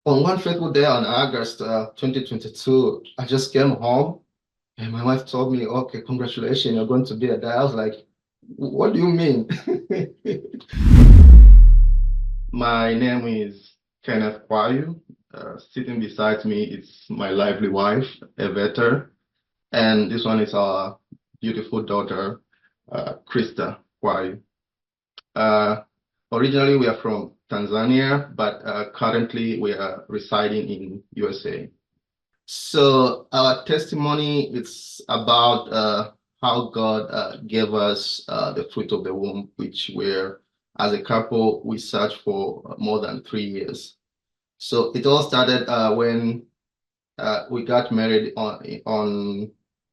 On one fateful day on August 2022, I just came home and my wife told me, okay, congratulations, you're going to be a dad. I was like, what do you mean? My name is Kenneth Kwayu. Sitting beside me is my lively wife, Eveta, and this one is our beautiful daughter, Krista Kwayu. Uh, Originally, we are from Tanzania, but currently we are residing in USA. So our testimony is about how God gave us the fruit of the womb, which were, as a couple, we searched for more than 3 years. So it all started when we got married on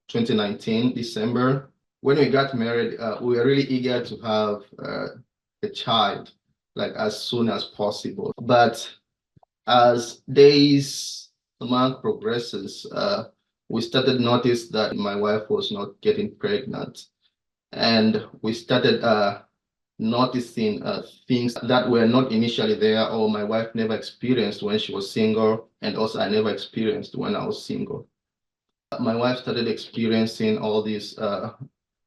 2019, December. When we got married, we were really eager to have a child, like as soon as possible. But as days, the month progresses, we started notice that my wife was not getting pregnant, and we started noticing things that were not initially there, or my wife never experienced when she was single, and also I never experienced when I was single. My wife started experiencing all these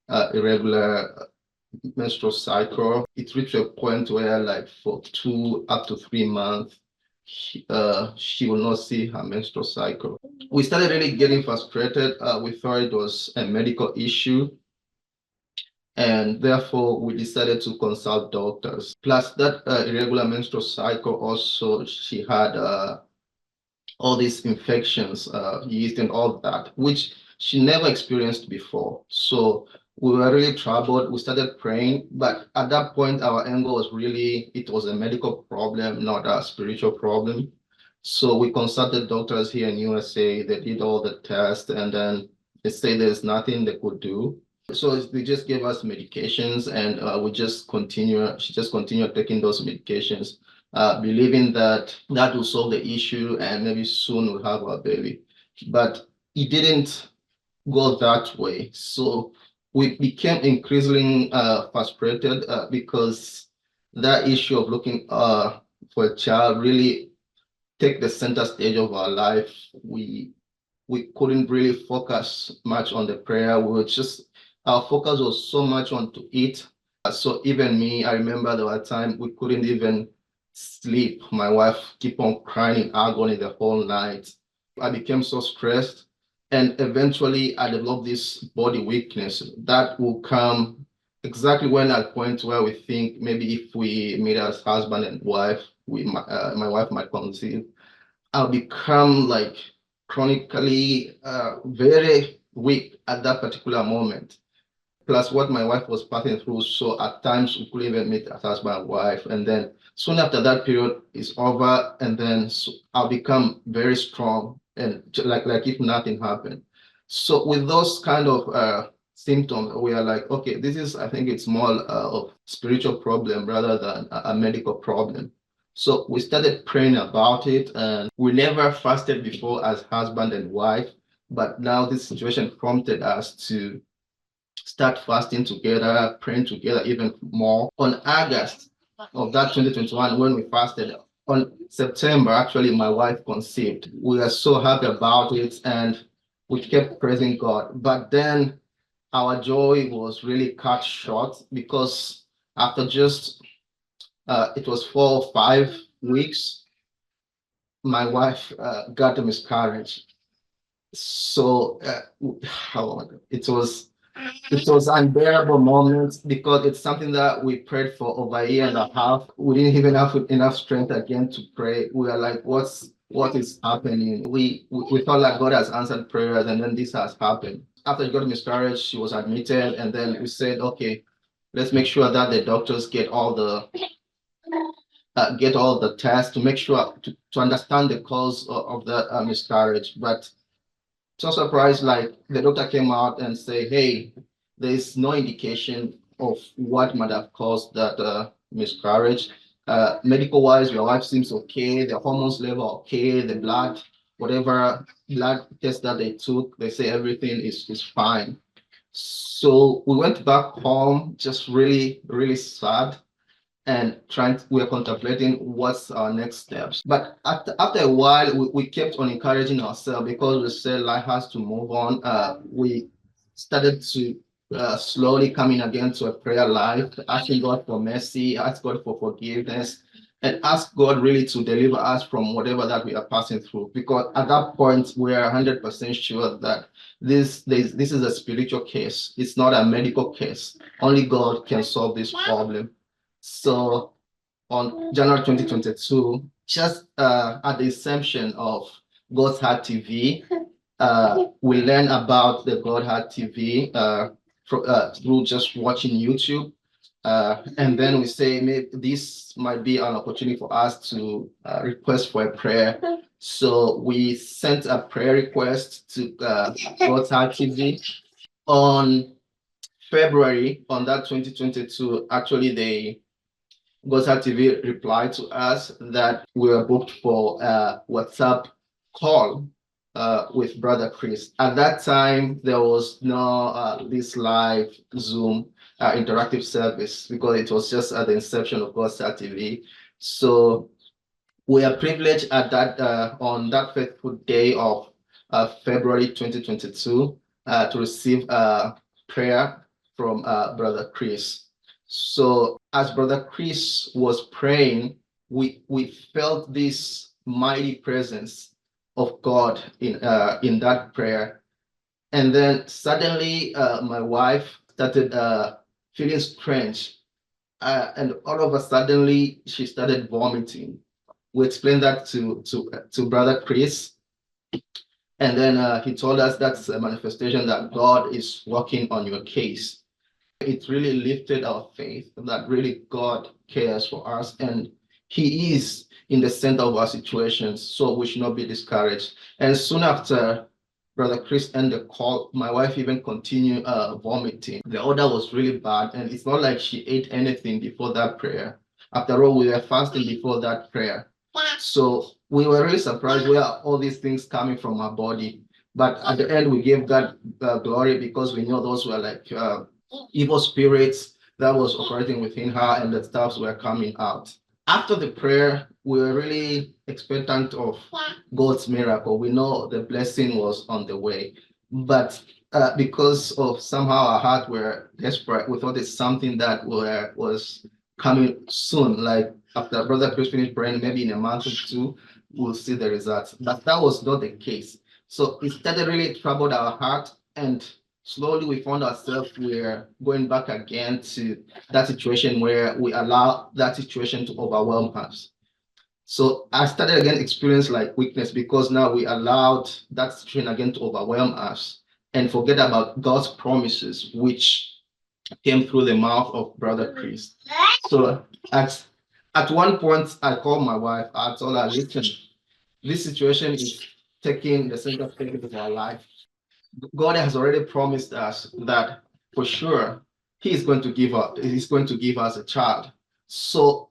irregular menstrual cycle. It reached a point where, like, for 2 up to 3 months, she will not see her menstrual cycle. We started really getting frustrated. We thought it was a medical issue, and therefore we decided to consult doctors. Plus, that irregular menstrual cycle, also she had all these infections, yeast and all that, which she never experienced before. So we were really troubled. We started praying, but at that point, our angle was really, it was a medical problem, not a spiritual problem. So we consulted doctors here in USA. They did all the tests, and then they say there's nothing they could do. So they just gave us medications, and she just continued taking those medications, believing that that will solve the issue and maybe soon we'll have our baby. But it didn't go that way. So we became increasingly frustrated because that issue of looking for a child really take the center stage of our life. We couldn't really focus much on the prayer. We were just, our focus was so much on to eat. So even me, I remember there were times we couldn't even sleep. My wife keep on crying in agony the whole night. I became so stressed, and eventually I developed this body weakness that will come exactly when at point where we think maybe if we meet as husband and wife, my wife might conceive. I'll become like chronically very weak at that particular moment. Plus what my wife was passing through. So at times we couldn't even meet as husband and wife. And then soon after that period is over, and then I'll become very strong and like if nothing happened. So with those kind of symptoms, we are like, okay, this is, I think it's more of spiritual problem rather than a medical problem. So we started praying about it, and we never fasted before as husband and wife, but now this situation prompted us to start fasting together, praying together even more. On August of that 2021, when we fasted, on September, actually, my wife conceived. We are so happy about it, and we kept praising God. But then our joy was really cut short because after just it was 4 or 5 weeks, my wife got a miscarriage. So it was unbearable moments because it's something that we prayed for over a year and a half. We didn't even have enough strength again to pray. We are like, what is happening? We thought like God has answered prayers, and then this has happened. After she got a miscarriage, she was admitted, and then we said, okay, let's make sure that the doctors get all the tests to make sure to understand the cause of the miscarriage. But so surprised, like the doctor came out and say, hey, there's no indication of what might have caused that miscarriage. Medical wise, your wife seems okay, the hormones level okay, the blood, whatever blood test that they took, they say everything is fine. So we went back home just really, really sad. and we're contemplating what's our next steps. But after a while, we kept on encouraging ourselves because we said life has to move on. We started to slowly coming again to a prayer life, asking God for mercy, ask God for forgiveness, and ask God really to deliver us from whatever that we are passing through. Because at that point, we are 100% sure that this is a spiritual case. It's not a medical case. Only God can solve this problem. So on January 2022, just at the inception of God's Heart TV, we learn about the God Heart TV through just watching YouTube. And then we say maybe this might be an opportunity for us to request for a prayer. So we sent a prayer request to God's Heart TV on February on that 2022. Actually, God's Heart TV replied to us that we were booked for a WhatsApp call with Brother Chris. At that time, there was no this live Zoom interactive service because it was just at the inception of God's Heart TV. So we are privileged at that on that faithful day of February 2022 to receive prayer from Brother Chris. So as Brother Chris was praying, we felt this mighty presence of God in that prayer. And then suddenly my wife started feeling strange. And all of a suddenly she started vomiting. We explained that to Brother Chris. And then he told us that's a manifestation that God is working on your case. It really lifted our faith that really God cares for us and He is in the center of our situations, so we should not be discouraged. And soon after Brother Chris ended the call, my wife even continued vomiting. The odor was really bad, and it's not like she ate anything before that prayer. After all, we were fasting before that prayer. So we were really surprised where all these things coming from our body. But at the end, we gave God glory because we know those were like evil spirits that was operating within her and the stuffs were coming out. After the prayer, we were really expectant of God's miracle. We know the blessing was on the way, but because of somehow our heart were desperate, we thought it's something that was coming soon. Like after Brother Chris finished praying, maybe in a month or two, we'll see the results. But that was not the case. So it started really troubled our heart, and slowly we found ourselves we're going back again to that situation where we allow that situation to overwhelm us. So I started again experience like weakness because now we allowed that situation again to overwhelm us and forget about God's promises, which came through the mouth of Brother Chris. So at one point, I called my wife. I told her, listen, this situation is taking the center stage of our life. God has already promised us that for sure He's going to give us a child. So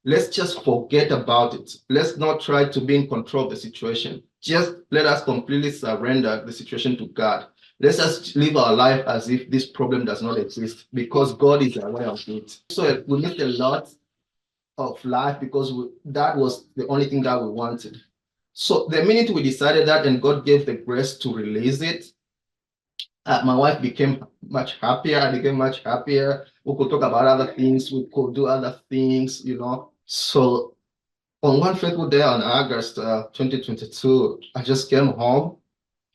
let's just forget about it. Let's not try to be in control of the situation. Just let us completely surrender the situation to God. Let's just live our life as if this problem does not exist because God is aware of it. So we missed a lot of life because that was the only thing that we wanted. So the minute we decided that and God gave the grace to release it, my wife became much happier. I became much happier. We could talk about other things. We could do other things, So on one fateful day on August 2022, I just came home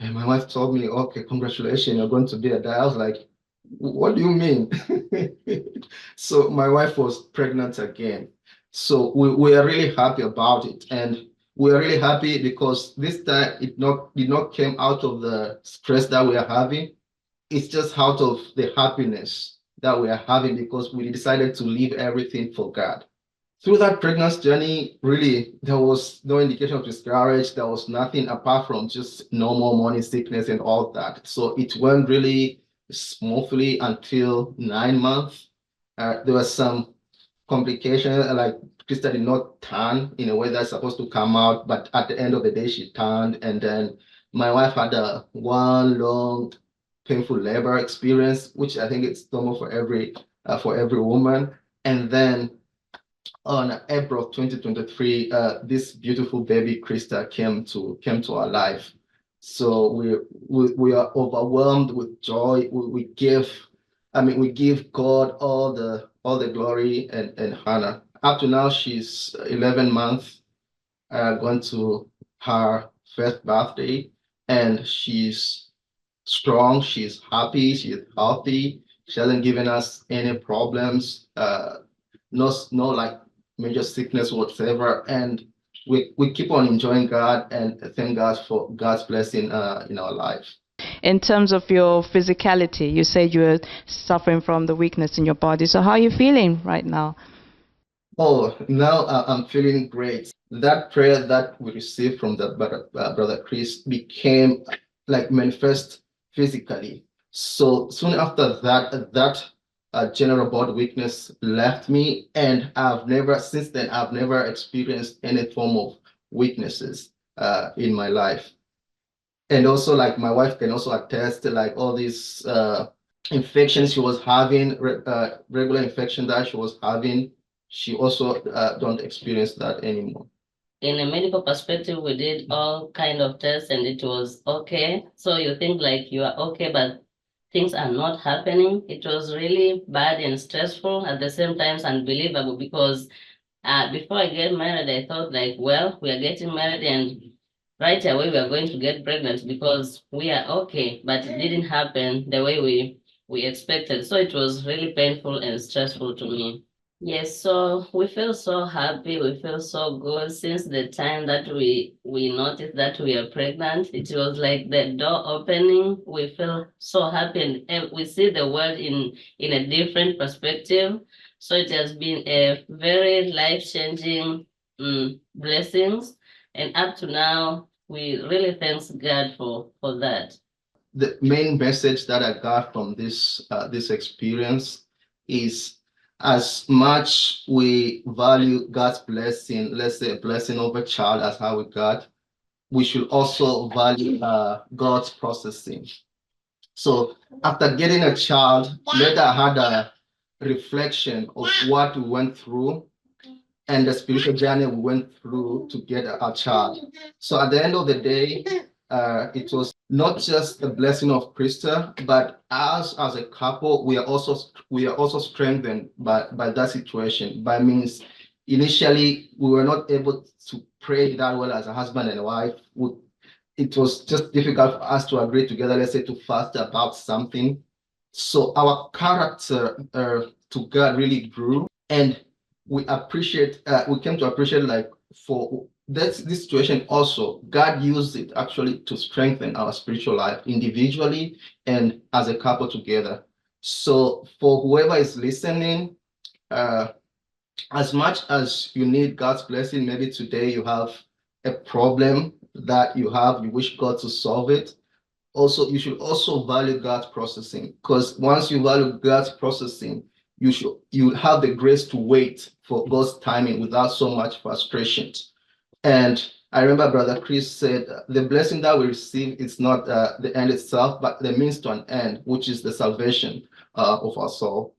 and my wife told me, okay, congratulations, you're going to be a dad. I was like, what do you mean? So my wife was pregnant again. So we are really happy about it. And we are really happy because this time it did not came out of the stress that we are having. It's just out of the happiness that we are having because we decided to leave everything for God. Through that pregnancy journey, really, there was no indication of discourage. There was nothing apart from just normal morning sickness and all that. So it went really smoothly until 9 months. There was some complications, like Krista did not turn in a way that's supposed to come out, but at the end of the day, she turned. And then my wife had one long, painful labor experience, which I think it's normal for every woman. And then on April 2023, this beautiful baby Krista came to our life. So we are overwhelmed with joy. We give God all the glory and honor. Up to now, she's 11 months, going to her first birthday, and she's strong, she's happy, she's healthy. She hasn't given us any problems, no like major sickness whatsoever. And we keep on enjoying God and thank God for God's blessing in our life. In terms of your physicality, you said you were suffering from the weakness in your body. So how are you feeling right now? Oh, now I'm feeling great. That prayer that we received from the brother Chris became like manifest physically. So soon after that, general body weakness left me, and since then, I've never experienced any form of weaknesses in my life. And also, like my wife can also attest to like all these infections she was having, regular infection that she was having. She also don't experience that anymore. In a medical perspective, we did all kind of tests and it was okay. So you think like you are okay, but things are not happening. It was really bad and stressful at the same time, unbelievable because before I get married, I thought like, well, we are getting married and right away we are going to get pregnant because we are okay, but it didn't happen the way we expected. So it was really painful and stressful to me. Yes, so we feel so happy, we feel so good since the time that we noticed that we are pregnant. It was like the door opening. We feel so happy and we see the world in a different perspective. So it has been a very life-changing blessings. And up to now, we really thanks God for that. The main message that I got from this experience is, as much we value God's blessing, let's say a blessing of a child as how we got, we should also value God's processing. So after getting a child, later I had a reflection of what we went through and the spiritual journey we went through to get a child. So at the end of the day, it was not just a blessing of Krista, but us as a couple, we are also strengthened by that situation. By means, initially we were not able to pray that well as a husband and wife. It was just difficult for us to agree together, let's say, to fast about something. So our character to God really grew, and we came to appreciate, like, for this situation also, God used it actually to strengthen our spiritual life individually and as a couple together. So for whoever is listening, uh, as much as you need God's blessing, maybe today you have a problem that you wish God to solve it. Also, you should also value God's processing, because once you value God's processing, you have the grace to wait for God's timing without so much frustration. And I remember Brother Chris said the blessing that we receive is not the end itself, but the means to an end, which is the salvation of our soul.